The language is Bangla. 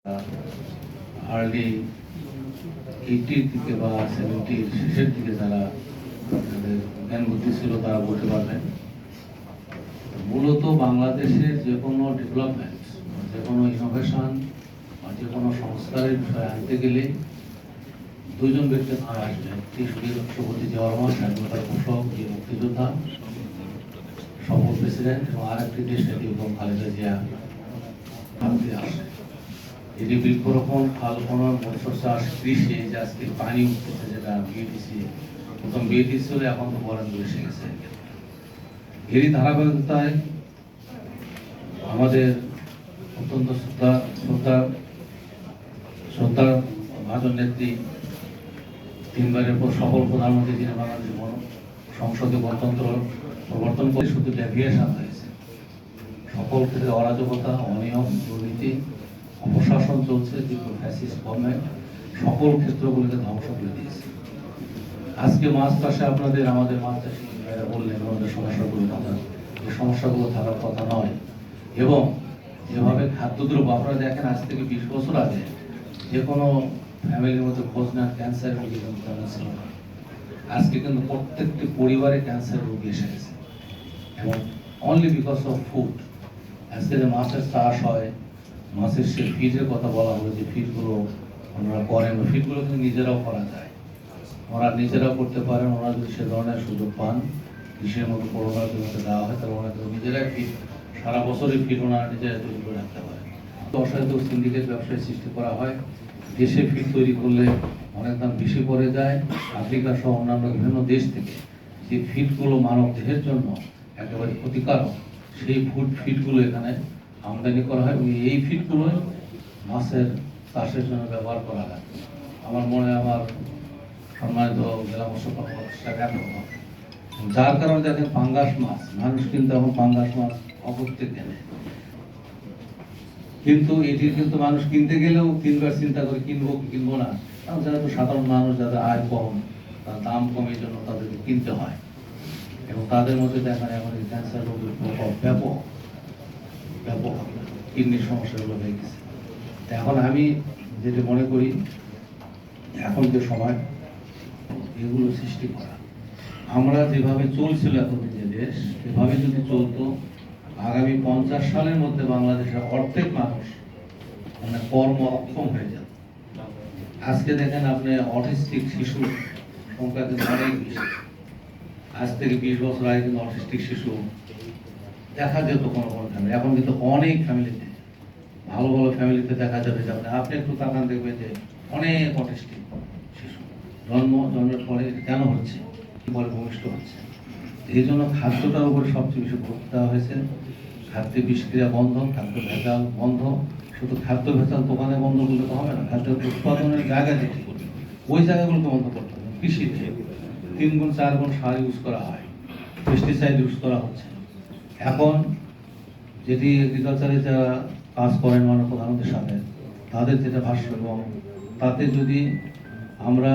আর্লি 80 থেকে বা 70 শেষের দিকে যারা তাদের জ্ঞান বুদ্ধি ছিল তারা বলতে পারবেন। মূলত বাংলাদেশের যে কোনো ডেভেলপমেন্ট, যে কোনো ইনোভেশন বা যে কোনো সংস্কারের বিষয়ে আনতে গেলে দুজন ব্যক্তির নাম আসবে। একটি রাষ্ট্রপতি জিয়া রহমান, স্বাধীনতার ঘোষক, যে মুক্তিযোদ্ধা, সফল প্রেসিডেন্ট, এবং আর একটি দেশ নেত্রী খালেদা জিয়া ভারতে আসে। এটি বৃক্ষরোপণ, খাল খনন, মৎস্য চাষ, কৃষি, যে আজকে পানি উঠতেছে, যেটা বিএটিসি, প্রথম বিএটিসি হলে এখন তো বরাদ্দ এসে গেছে। এরই ধারাবাহিকতায় আমাদের অত্যন্ত শ্রদ্ধা ভাজন নেত্রী, তিনবারের পর সফল প্রধানমন্ত্রী, যিনি বাংলাদেশ সংসদে গণতন্ত্র প্রবর্তন করে, শুধু ডেভিয়েশন হয়েছে। সকল ক্ষেত্রে অরাজকতা, অনিয়ম, দুর্নীতি, অপশাসন চলছে, কিন্তু ফ্যাসিস্ট গভর্নমেন্ট সকল ক্ষেত্রগুলিকে ধ্বংস করে দিয়েছে। আজকে মাছ চাষে আমাদের মাছ চাষি ভাইরা বললেন আমাদের সমস্যাগুলো কথা, এই সমস্যাগুলো থাকার কথা নয়। এবং যেভাবে খাদ্যদ্রব্য, আপনারা দেখেন আজ থেকে 20 বছর আগে যে কোনো ফ্যামিলির মধ্যে খোঁজ নেন ক্যান্সারের রোগী কিন্তু তেমন ছিল না। আজকে কিন্তু প্রত্যেকটি পরিবারে ক্যান্সারের রোগী এসে গেছে, এবং অনলি বিকজ অফ ফুড। আজকে যে মাছের চাষ হয়, মাছের সে ফিডের কথা বলা হলো, যে ফিডগুলো ওনারা করেন, ফিডগুলো কিন্তু নিজেরাও করা যায়, ওরা নিজেরাও করতে পারেন। ওরা যদি সে ধরনের সুযোগ পান, কৃষির মতো করোনার জন্য দেওয়া হয়, তাহলে ওরা কিন্তু নিজেরাই ফিড, সারা বছরই ফিড ওনারা নিজেরা তৈরি করে রাখতে পারে। অসাধু সিন্ডিকেট ব্যবসায় সৃষ্টি করা হয়। দেশে ফিড তৈরি করলে অনেক দাম বেশি পড়ে যায়। আফ্রিকা সহ অন্যান্য বিভিন্ন দেশ থেকে যে ফিডগুলো মানব দেহের জন্য একেবারে ক্ষতিকারক, সেই ফিডগুলো এখানে আমদানি করা হয়, এবং এই ফিডগুলোই মাছের চাষের জন্য ব্যবহার করা হয়। আমার মনে হয় আমার সম্মানিত জেলা মৎস্য কর্মকর্তা, যার কারণে দেখেন পাঙ্গাস মাছ, মানুষ কিন্তু এখন পাঙ্গাস মাছ অপরতে কেনে, কিন্তু এটির কিন্তু মানুষ কিনতে গেলেও তিনবার চিন্তা করে কিনবো কি কিনবো না। কারণ যারা তো সাধারণ মানুষ, যাদের আয় কম, তার দাম কম, এই জন্য তাদেরকে কিনতে হয়। এবং তাদের মধ্যে দেখেন এখন ক্যান্সার রোগের প্রভাব ব্যাপক ব্যাপক, কিডনির সমস্যাগুলো হয়ে গেছে। এখন আমি যেটা মনে করি, এখন যে সময় এগুলো সৃষ্টি করা, আমরা যেভাবে চলছিল এতদিন যে দেশ, এভাবে যদি চলতো, আগামী 50 সালের মধ্যে বাংলাদেশের অর্ধেক মানুষ মানে কর্ম অক্ষম হয়ে যাবে। আজকে দেখেন আপনি অটিস্টিক শিশু সংখ্যা কিন্তু অনেক বেশি। আজ থেকে 20 বছর আগে কিন্তু অটিস্টিক শিশু দেখা যেত কোনো ফ্যামিলি, এখন কিন্তু অনেক ফ্যামিলিতে, ভালো ভালো ফ্যামিলিতে দেখা যাবে যে আপনি একটু তাকান, দেখবেন যে অনেক অটিস্টিক শিশু জন্মের পরে কেন হচ্ছে, পরে ভূমিষ্ঠ হচ্ছে। এই জন্য খাদ্যটার উপরে সবচেয়ে বেশি গুরুত্ব দেওয়া হয়েছে। খাদ্যে বিষক্রিয়া বন্ধ, খাদ্য ভেজাল বন্ধ। শুধু খাদ্য ভেজাল দোকানে বন্ধ করলে তো হবে না, খাদ্য উৎপাদনের জায়গা যেটি, ওই জায়গাগুলোকে বন্ধ করতে হবে। কৃষিতে 3 গুণ 4 গুণ সার ইউজ করা হয়, পেস্টিসাইড ইউজ করা হচ্ছে। এখন যেটি এগ্রিকালচারে যারা কাজ করেন মাননীয় প্রধানমন্ত্রীর সাথে, তাদের যেটা ভাষ্য, এবং তাতে যদি আমরা